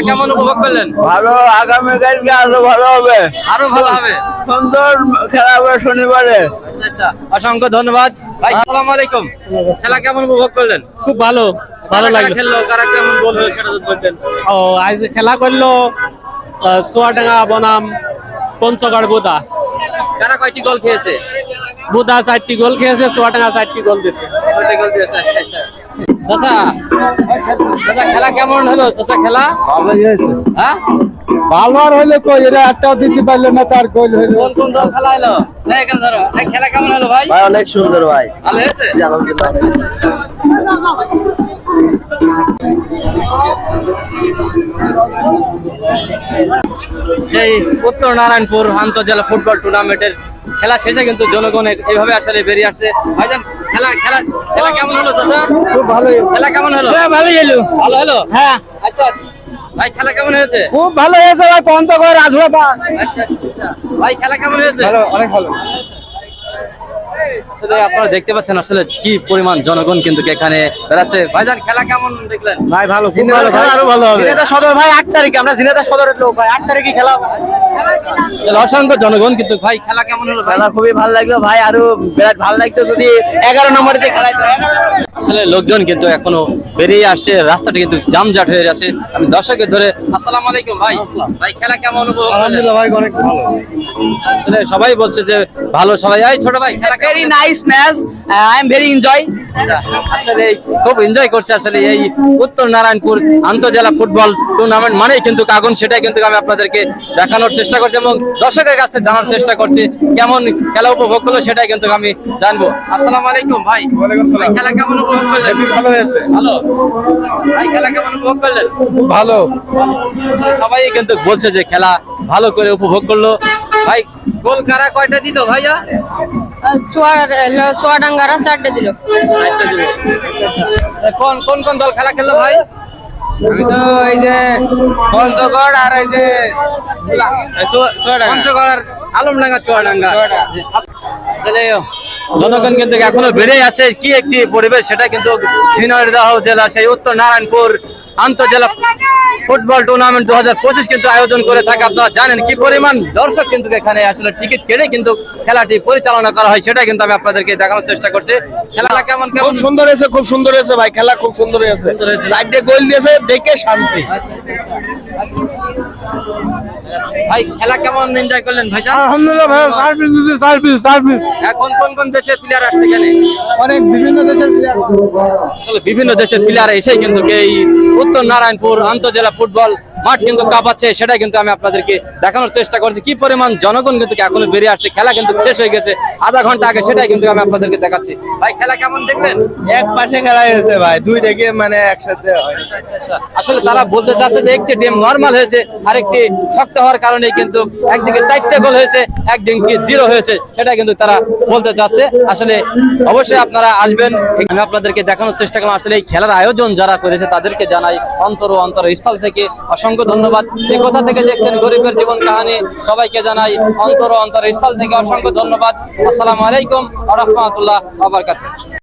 কেমন উপভোগ করলেন? ভালো, আগামীকালকে আরো ভালো হবে, আরো ভালো হবে। সুন্দর খেলা হবে শনিবারে। আচ্ছা আচ্ছা, অসংখ্য ধন্যবাদ ভাই। আসসালামু আলাইকুম। খেলা কেমন উপভোগ করলেন? খুব ভালো, ভালো কারা লাগলো। খেললো, কারা কেমন গোল হলো সেটা যদি বলতেন। ও আজ খেলা করলো চুয়াডাঙ্গা বনাম পঞ্চগড় বুদা। কারা কয়টি গোল খেয়েছে? বুদা 4টি গোল খেয়েছে, চুয়াডাঙ্গা 4টি গোল দিয়েছে। কয়টি গোল দিয়েছে? আচ্ছা আচ্ছা। চাচা, চাচা খেলা কেমন হলো? চাচা খেলা ভালোই হয়েছে, হ্যাঁ, ভালো আর হইলে কই এরা একটাও দিতে পারলো না, তার গোল হইলো। কোন কোন দল খেলা হলো? এই এখানে ধরো। এই খেলা কেমন হলো ভাই? ভাই অনেক সুন্দর ভাই, ভালো হয়েছে? আলহামদুলিল্লাহ। এই উত্তর নারায়ণপুর আন্তঃজেলা ফুটবল টুর্নামেন্টের খেলা শেষে কিন্তু জনগণ এইভাবে আসলে বেরিয়ে আসছে। ভাইজান খেলা খেলা খেলা কেমন হলো চাচা? খুব ভালোই, খেলা কেমন হলো? ভালোই হলো। ভালো হলো। হ্যাঁ, আচ্ছা ভাই, খেলা কেমন হয়েছে? খুব ভালো হয়েছে ভাই, পঞ্চগড় আজরা পাস। আচ্ছা আচ্ছা। ভাই খেলা কেমন হয়েছে? ভালো, অনেক ভালো। আসলে আপনারা দেখতে পাচ্ছেন আসলে কি পরিমাণ জনগণ কিন্তু এখানে বেড়াচ্ছে। ভাইজান খেলা কেমন দেখলেন? ভাই ভালো, খুব ভালো, খেলা আরো ভালো হবে। জিনেদা সদর ভাই 8 তারিখে, আমরা জিনেদা সদরের লোক ভাই, 8 তারিখে খেলা হবে। আসলে অসংখ্য জনগণ কিন্তু। ভাই খেলা কেমন হলো ভাই? খেলা খুবই ভালো লাগলো ভাই, আরো বিরাট ভালো লাগতো যদি 11 নম্বরে খেলাইতো। আসলে লোকজন কিন্তু এখনো বেরিয়ে আসছে, রাস্তাটা কিন্তু জামজাট হয়ে আছে। আমি দর্শকের ধরে আসসালামু আলাইকুম ভাই। ভাই খেলা কেমন উপভোগ করলেন? আলহামদুলিল্লাহ ভাই, অনেক ভালো। আসলে সবাই বলছে যে ভালো। সবাই এই ছোট ভাই খেলা very nice match, I am very enjoy. আসলে খুব এনজয় করছে আসলে এই উত্তর নারায়ণপুর আন্তঃজেলা ফুটবল টুর্নামেন্ট মানেই কিন্তু আগুন, সেটাই কিন্তু আমি আপনাদেরকে দেখানোর চেষ্টা করছি এবং দর্শকের কাছ থেকে জানার চেষ্টা করছি কেমন খেলা উপভোগ করলো সেটাই কিন্তু আমি জানবো। আসসালামু আলাইকুম ভাই। ওয়ালাইকুম আসসালাম। ভাই, খেলা কেমন উপভোগ করলেন? ভালো হয়েছে, ভালো। ভাই খেলা কেমন উপভোগ করলেন? ভালো। সবাই কিন্তু বলছে যে খেলা ভালো করে উপভোগ করলো। ভাই গোল কারা কয়টা দিল ভাইয়া? চুয়াডাঙ্গারা 4টে দিল। একটা দিল। কোন কোন কোন দল খেলা খেললো ভাই? আমি তো এই যে পঞ্চগড় আর এই যে পঞ্চগড় আর আলমডাঙ্গা চুয়াডাঙ্গা। আসলে জনগণ কিন্তু এখনো বেড়ে আছে। কি একটি পরিবেশ, সেটা কিন্তু ঝিনাইদহ জেলা সেই উত্তর নারায়ণপুর আন্তঃজেলা ফুটবল টুর্নামেন্ট 2025 কিন্তু আয়োজন করে থাকে। আপনারা জানেন কি পরিমাণ দর্শক কিন্তু এখানে আসলে টিকিট কেটে কিন্তু খেলাটি পরিচালনা করা হয়, সেটা কিন্তু আমি আপনাদেরকে দেখানোর চেষ্টা করছি। খেলা কেমন খুব কেমন সুন্দর হয়েছে, খুব সুন্দর হয়েছে ভাই, খেলা খুব সুন্দর হয়েছে। সুন্দর হয়েছে। 4টে গোল দিয়েছে, দেখে শান্তি। ভাই খেলা কেমন এনজয় করলেন ভাইজান? আলহামদুলিল্লাহ ভাই, সার্ভিস। এখন কোন কোন দেশের প্লেয়ার আসছে এখানে? অনেক বিভিন্ন দেশের আসলে বিভিন্ন দেশের প্লেয়ার এসে কিন্তু এই উত্তর নারায়ণপুর আন্তঃজেলা ফুটবল মাঠ কিন্তু কাঁপাচ্ছে, সেটা কিন্তু আমি আপনাদেরকে দেখানোর চেষ্টা করছি। কি পরিমাণ জনগণ কিন্তু এখনো বেরিয়ে আসছে। খেলা কিন্তু শেষ হয়ে গেছে আধা ঘন্টা আগে, সেটাই কিন্তু আমি আপনাদেরকে দেখাচ্ছি। ভাই খেলা কেমন দেখলেন? এক পাশে খেলা হয়েছে ভাই, দুই দিকে মানে একসাথে হয়। আসলে তারা বলতে চাচ্ছে যে একটি টিম নরমাল হয়েছে, আরেকটি শক্ত হওয়ার কারণে কিন্তু একদিকে 4টে গোল হয়েছে, একদিকে 0 হয়েছে, সেটা কিন্তু তারা বলতে চাচ্ছে। আসলে অবশ্যই আপনারা আসবেন, আমি আপনাদেরকে দেখানোর চেষ্টা করলাম। আসলে এই খেলার আয়োজন যারা করেছে তাদেরকে জানাই অন্তর ও অন্তরস্থল থেকে অসংখ্য ধন্যবাদ। এই কোথা থেকে দেখছেন গরিবের জীবন কাহিনী, সবাইকে জানাই অন্তর ও অন্তরস্থল থেকে অসংখ্য ধন্যবাদ। আসসালামু আলাইকুম ওয়া রাহমাতুল্লাহ ওয়া বারাকাতুহু।